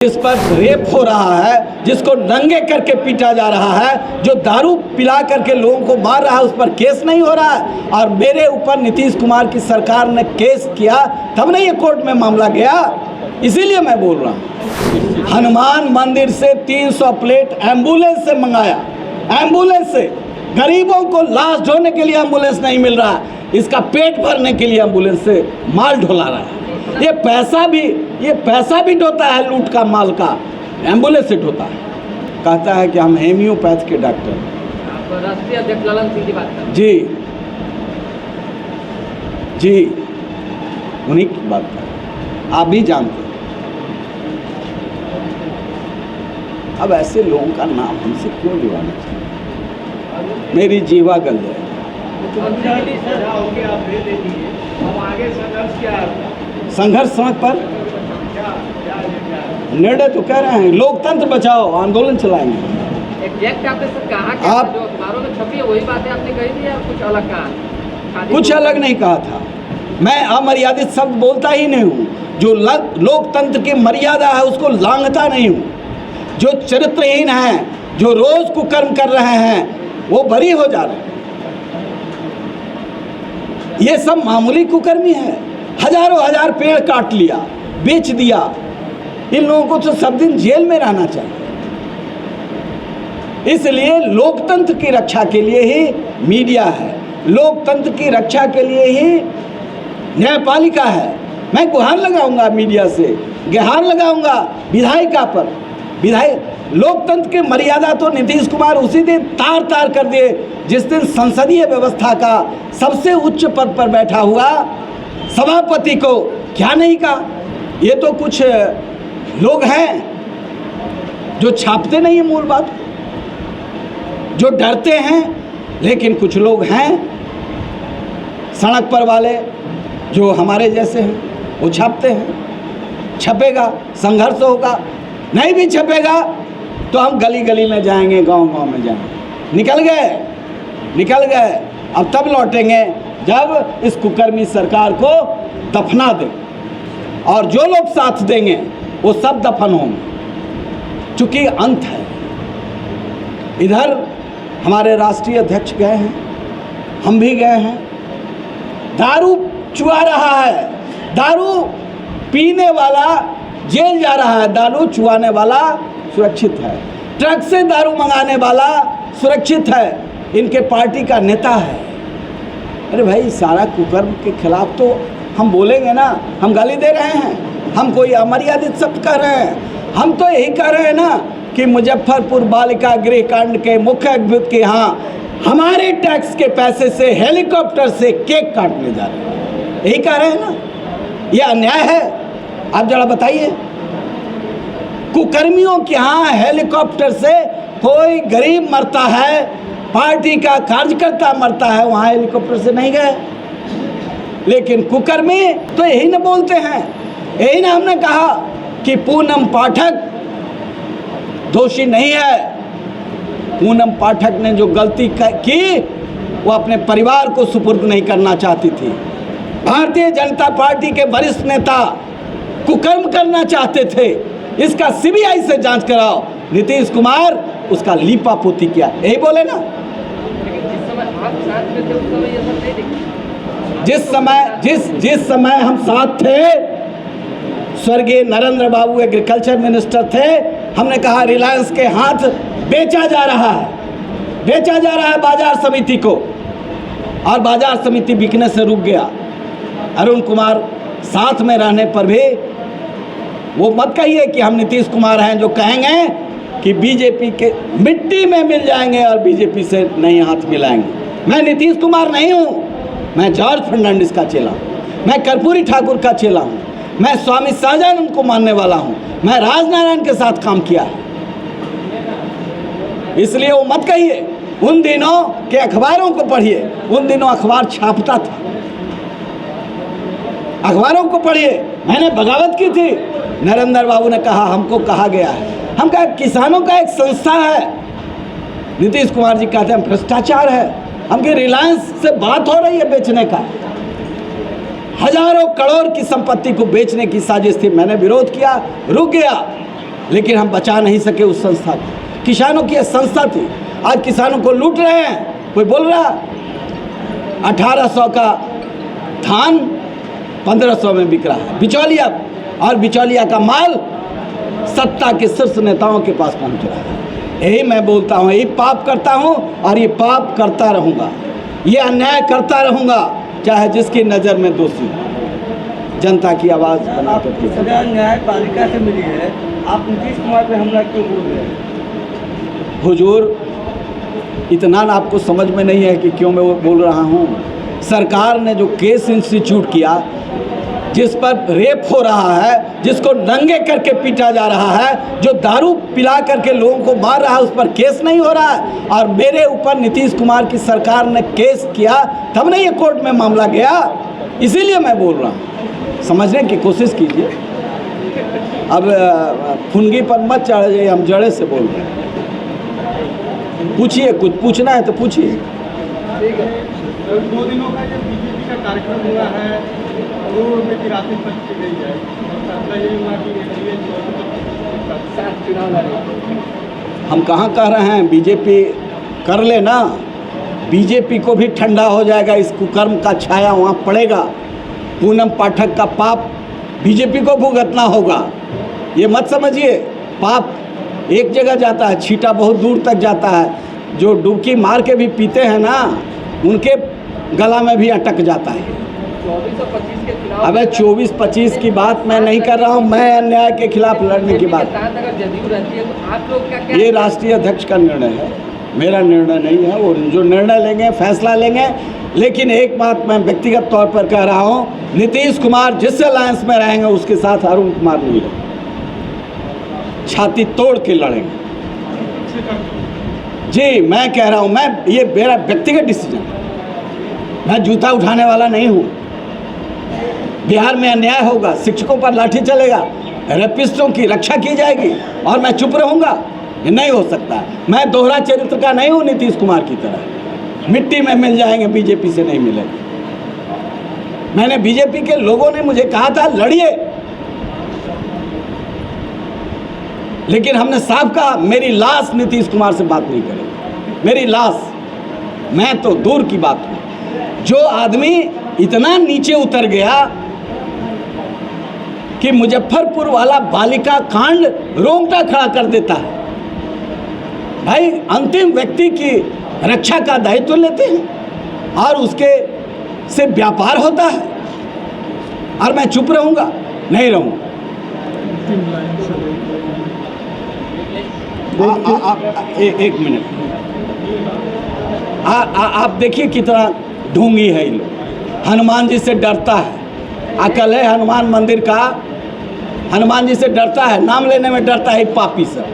जिस पर रेप हो रहा है, जिसको नंगे करके पीटा जा रहा है, जो दारू पिला करके लोगों को मार रहा है, उस पर केस नहीं हो रहा है। और मेरे ऊपर नीतीश कुमार की सरकार ने केस किया, तब नहीं ये कोर्ट में मामला गया। इसीलिए मैं बोल रहा हूँ, हनुमान मंदिर से 300 प्लेट एम्बुलेंस से मंगाया, एम्बुलेंस से। गरीबों को लाश ढोने के लिए एम्बुलेंस नहीं मिल रहा, इसका पेट भरने के लिए एम्बुलेंस से माल ढोला रहा है। ये पैसा भी ढोता है, लूट का माल का एम्बुलेंस से ढोता है। कहता है कि हम हेम्योपैथ के डॉक्टर। राष्ट्रीय अध्यक्ष ललन सिंह की बात कर जी, उन्हीं की बात कर, आप भी जानते हैं। अब ऐसे लोगों का नाम हमसे क्यों जुड़ाना चाहिए? मेरी जीवा गल जाए। संघर्ष सड़क पर निर्णय तो कह रहे हैं, लोकतंत्र बचाओ आंदोलन चलाएंगे। एग्जैक्ट आपने सर कहा कि आप जो अखबारों में छपी है वही बातें आपने कही थी या कुछ अलग कहा? कुछ अलग नहीं कहा था। मैं अमर्यादित शब्द बोलता ही नहीं हूँ। जो लोकतंत्र की मर्यादा है उसको लांघता नहीं हूँ। जो चरित्रहीन हैं, जो रोज कुकर्म कर रहे हैं, वो बरी हो जा रहे हैं। ये सब मामूली कुकर्मी है। हजारों हजार पेड़ काट लिया, बेच दिया। इन लोगों को तो सब दिन जेल में रहना चाहिए। इसलिए लोकतंत्र की रक्षा के लिए ही मीडिया है, लोकतंत्र की रक्षा के लिए ही न्यायपालिका है। मैं गुहार लगाऊंगा मीडिया से, गुहार लगाऊंगा विधायिका पर। लोकतंत्र की मर्यादा तो नीतीश कुमार उसी दिन तार तार कर दिए जिस दिन संसदीय व्यवस्था का सबसे उच्च पद पर बैठा हुआ सभापति को क्या नहीं कहा। ये तो कुछ लोग हैं जो छापते नहीं है मूल बात, जो डरते हैं। लेकिन कुछ लोग हैं सड़क पर वाले जो हमारे जैसे हैं, वो छापते हैं। छपेगा, संघर्ष होगा। नहीं भी छपेगा तो हम गली गली में जाएंगे, गांव गांव में जाएंगे। निकल गए। अब तब लौटेंगे जब इस कुकर्मी सरकार को दफना दें, और जो लोग साथ देंगे वो सब दफन होंगे, चूंकि अंत है। इधर हमारे राष्ट्रीय अध्यक्ष गए हैं, हम भी गए हैं। दारू चुआ रहा है, दारू पीने वाला जेल जा रहा है, दारू चुआने वाला सुरक्षित है। ट्रक से दारू मंगाने वाला सुरक्षित है, इनके पार्टी का नेता है। अरे भाई, सारा कुकर्म के खिलाफ तो हम बोलेंगे ना। हम गाली दे रहे हैं, हम कोई अमर्यादित शब्द कह रहे हैं? हम तो यही कह रहे हैं ना कि मुजफ्फरपुर बालिका गृह कांड के मुख्य अभियुक्त के यहाँ हमारे टैक्स के पैसे से हेलीकॉप्टर से केक काटने जा रहे हैं। यही कह रहे हैं ना। ये अन्याय है। आप जरा बताइए, कुकर्मियों के यहाँ हेलीकॉप्टर से कोई गरीब मरता है, पार्टी का कार्यकर्ता मरता है, वहाँ हेलीकॉप्टर से नहीं गए। लेकिन कुकर्मी तो यही ना बोलते हैं। यही ना हमने कहा कि पूनम पाठक दोषी नहीं है। पूनम पाठक ने जो गलती की वो अपने परिवार को सुपुर्द नहीं करना चाहती थी। भारतीय जनता पार्टी के वरिष्ठ नेता कुकर्म करना चाहते थे। इसका सीबीआई से जांच कराओ। नीतीश कुमार उसका लीपा पोती किया, यही बोले ना। जिस समय हम साथ थे, स्वर्गीय नरेंद्र बाबू एग्रीकल्चर मिनिस्टर थे, हमने कहा रिलायंस के हाथ बेचा जा रहा है बाजार समिति को, और बाजार समिति बिकने से रुक गया। अरुण कुमार साथ में रहने पर भी वो मत कहिए कि हम नीतीश कुमार हैं जो कहेंगे कि बीजेपी के मिट्टी में मिल जाएंगे और बीजेपी से नहीं हाथ मिलाएंगे। मैं नीतीश कुमार नहीं हूँ, मैं जॉर्ज फर्नांडिस का चेला हूँ, मैं कर्पूरी ठाकुर का चेला हूँ, मैं स्वामी सहजानंद को मानने वाला हूँ, मैं राजनारायण के साथ काम किया है। इसलिए वो मत कहिए। उन दिनों के अखबारों को पढ़िए, उन दिनों अखबार छापता था, अखबारों को पढ़िए। मैंने बगावत की थी, नरेंद्र बाबू ने कहा हमको कहा गया है। हम कहा किसानों का एक संस्था है। नीतीश कुमार जी कहते हैं भ्रष्टाचार है। हम कि रिलायंस से बात हो रही है बेचने का। हजारों करोड़ की संपत्ति को बेचने की साजिश थी। मैंने विरोध किया, रुक गया। लेकिन हम बचा नहीं सके उस संस्था को। किसानों की संस्था थी, आज किसानों को लूट रहे हैं। कोई बोल रहा 1800 का धान 1500 में बिक रहा है बिचौलिया, और बिचौलिया का माल सत्ता के शीर्ष नेताओं के पास पहुंच रहा है। यही मैं बोलता हूँ, यही पाप करता हूँ और ये पाप करता रहूँगा, ये अन्याय करता रहूँगा, चाहे जिसकी नज़र में दोषी हो। जनता की आवाज़ बना करके सजा न्यायपालिका से मिली है, आप नीतीश कुमार पे हमला क्यों बोल रहे हैं? हुजूर, इतना ना आपको समझ में नहीं है कि क्यों मैं वो बोल रहा हूँ। सरकार ने जो केस इंस्टीट्यूट किया, जिस पर रेप हो रहा है, जिसको नंगे करके पीटा जा रहा है, जो दारू पिला करके लोगों को मार रहा है, उस पर केस नहीं हो रहा है। और मेरे ऊपर नीतीश कुमार की सरकार ने केस किया, तब नहीं ये कोर्ट में मामला गया। इसीलिए मैं बोल रहा हूँ, समझने की कोशिश कीजिए। अब फुनगी पर मत चढ़ जाइए, हम जड़े से बोल रहे हैं। पूछिए, कुछ पूछना है तो पूछिए। 2 दिनों का जो बीजेपी का कार्यक्रम हुआ है, करोड़ रुपये की राशि खर्च की गई है, फैसला यही हुआ कि चुनाव लड़े। हम कहाँ कह रहे हैं बीजेपी कर ले ना, बीजेपी को भी ठंडा हो जाएगा, इस कुकर्म का छाया वहाँ पड़ेगा। पूनम पाठक का पाप बीजेपी को भुगतना होगा। ये मत समझिए पाप एक जगह जाता है, छींटा बहुत दूर तक जाता है। जो डुबकी मार के भी पीते हैं ना, उनके गला में भी अटक जाता है। 24 और 25 के खिलाफ, अबे 24-25 की बात मैं नहीं कर रहा हूँ, मैं अन्याय के खिलाफ लड़ने की बात। अगर जदयू रहती है तो आप लोग क्या ये राष्ट्रीय अध्यक्ष का निर्णय है, मेरा निर्णय नहीं है। वो जो निर्णय लेंगे, फैसला लेंगे। लेकिन एक बात मैं व्यक्तिगत तौर पर कह रहा हूँ, नीतीश कुमार जिस अलायंस में रहेंगे उसके साथ अरुण कुमार नहीं रहेंगे, छाती तोड़ के लड़ेंगे। जी मैं कह रहा हूँ, मैं ये मेरा व्यक्तिगत डिसीजन है, मैं जूता उठाने वाला नहीं हूँ। बिहार में अन्याय होगा, शिक्षकों पर लाठी चलेगा, रेपिस्टों की रक्षा की जाएगी और मैं चुप रहूँगा, ये नहीं हो सकता। मैं दोहरा चरित्र का नहीं हूँ नीतीश कुमार की तरह, मिट्टी में मिल जाएंगे, बीजेपी से नहीं मिलेंगे। मैंने बीजेपी के लोगों ने मुझे कहा था लड़िए, लेकिन हमने साफ कहा मेरी लाश नीतीश कुमार से बात नहीं करेगी, मेरी लाश। मैं तो दूर की बात हूँ, जो आदमी इतना नीचे उतर गया कि मुजफ्फरपुर वाला बालिका कांड रोंगटा खड़ा कर देता है। भाई अंतिम व्यक्ति की रक्षा का दायित्व लेते हैं और उसके से व्यापार होता है, और मैं चुप रहूँगा? नहीं रहूँगा। एक मिनट, आप देखिए कितना ढोंगी है ये लोग। हनुमान जी से डरता है, अकल है हनुमान मंदिर का, हनुमान जी से डरता है, नाम लेने में डरता है पापी सब।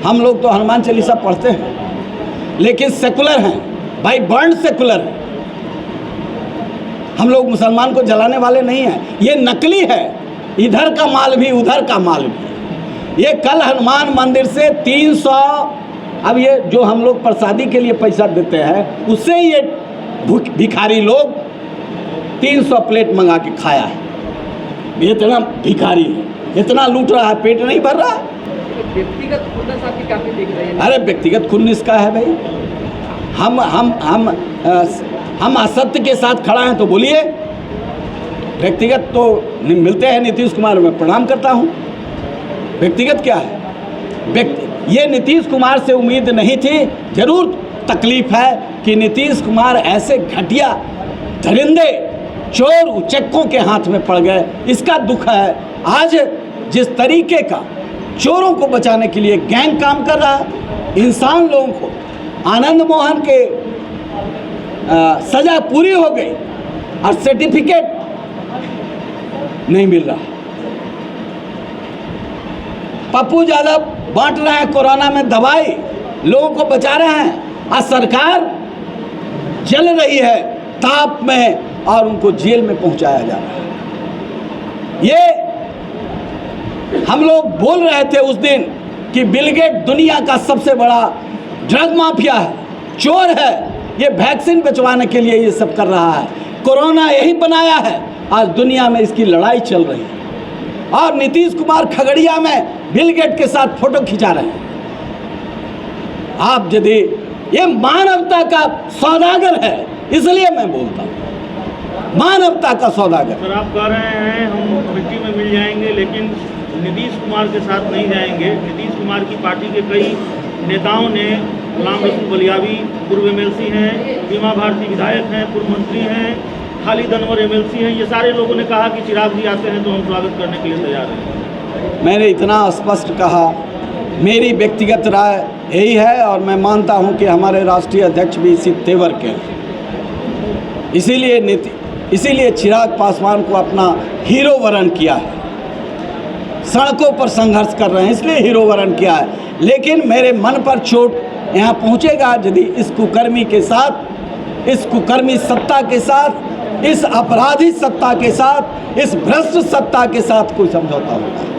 हम लोग तो हनुमान चालीसा पढ़ते हैं, लेकिन सेकुलर हैं भाई, बर्न सेकुलर है। हम लोग मुसलमान को जलाने वाले नहीं हैं। ये नकली है, इधर का माल भी उधर का माल भी। ये कल हनुमान मंदिर से 300, अब ये जो हम लोग प्रसादी के लिए पैसा देते हैं, उससे ये भिखारी लोग 300 प्लेट मंगा के खाया है। ये इतना भिखारी है, इतना लूट रहा है, पेट नहीं भर रहा। व्यक्तिगत खुन्नस आपकी काफी दिख रही है। अरे व्यक्तिगत खुन्नस का है भाई, हम असत्य के साथ खड़ा हैं तो बोलिए। व्यक्तिगत तो मिलते हैं नीतीश कुमार, मैं प्रणाम करता हूँ। व्यक्तिगत क्या है? ये नीतीश कुमार से उम्मीद नहीं थी। जरूर तकलीफ है कि नीतीश कुमार ऐसे घटिया दरिंदे चोर उचक्कों के हाथ में पड़ गए, इसका दुख है। आज जिस तरीके का चोरों को बचाने के लिए गैंग काम कर रहा है, इंसान लोगों को, आनंद मोहन के सजा पूरी हो गई और सर्टिफिकेट नहीं मिल रहा। पप्पू यादव बांट रहे हैं कोरोना में दवाई, लोगों को बचा रहे हैं, और सरकार जल रही है ताप में और उनको जेल में पहुंचाया जा रहा है। ये हम लोग बोल रहे थे उस दिन कि बिल गेट दुनिया का सबसे बड़ा ड्रग माफिया है, चोर है, ये वैक्सीन बेचवाने के लिए ये सब कर रहा है, कोरोना यही बनाया है। आज दुनिया में इसकी लड़ाई चल रही है और नीतीश कुमार खगड़िया में बिल गेट के साथ फोटो खिंचा रहे हैं। आप यदि ये मानवता का सौदागर है, इसलिए मैं बोलता हूँ मानवता का सौदागर। सर आप कह रहे हैं हम कमेटी में मिल जाएंगे, लेकिन नीतीश कुमार के साथ नहीं जाएंगे। नीतीश कुमार की पार्टी के कई नेताओं ने, गुलाम रसूल बलियावी पूर्व MLC हैं, बीमा भारती विधायक हैं, पूर्व मंत्री हैं, खालिद अनवर MLC हैं, ये सारे लोगों ने कहा कि चिराग जी आते हैं तो हम स्वागत करने के लिए तैयार हैं। मैंने इतना स्पष्ट कहा, मेरी व्यक्तिगत राय यही है और मैं मानता हूं कि हमारे राष्ट्रीय अध्यक्ष भी इसी तेवर के हैं। इसीलिए चिराग पासवान को अपना हीरो वरण किया है। सड़कों पर संघर्ष कर रहे हैं इसलिए हीरो वरण किया है। लेकिन मेरे मन पर चोट यहाँ पहुँचेगा यदि इस कुकर्मी के साथ, इस कुकर्मी सत्ता के साथ, इस अपराधी सत्ता के साथ, इस भ्रष्ट सत्ता के साथ कोई समझौता होगा।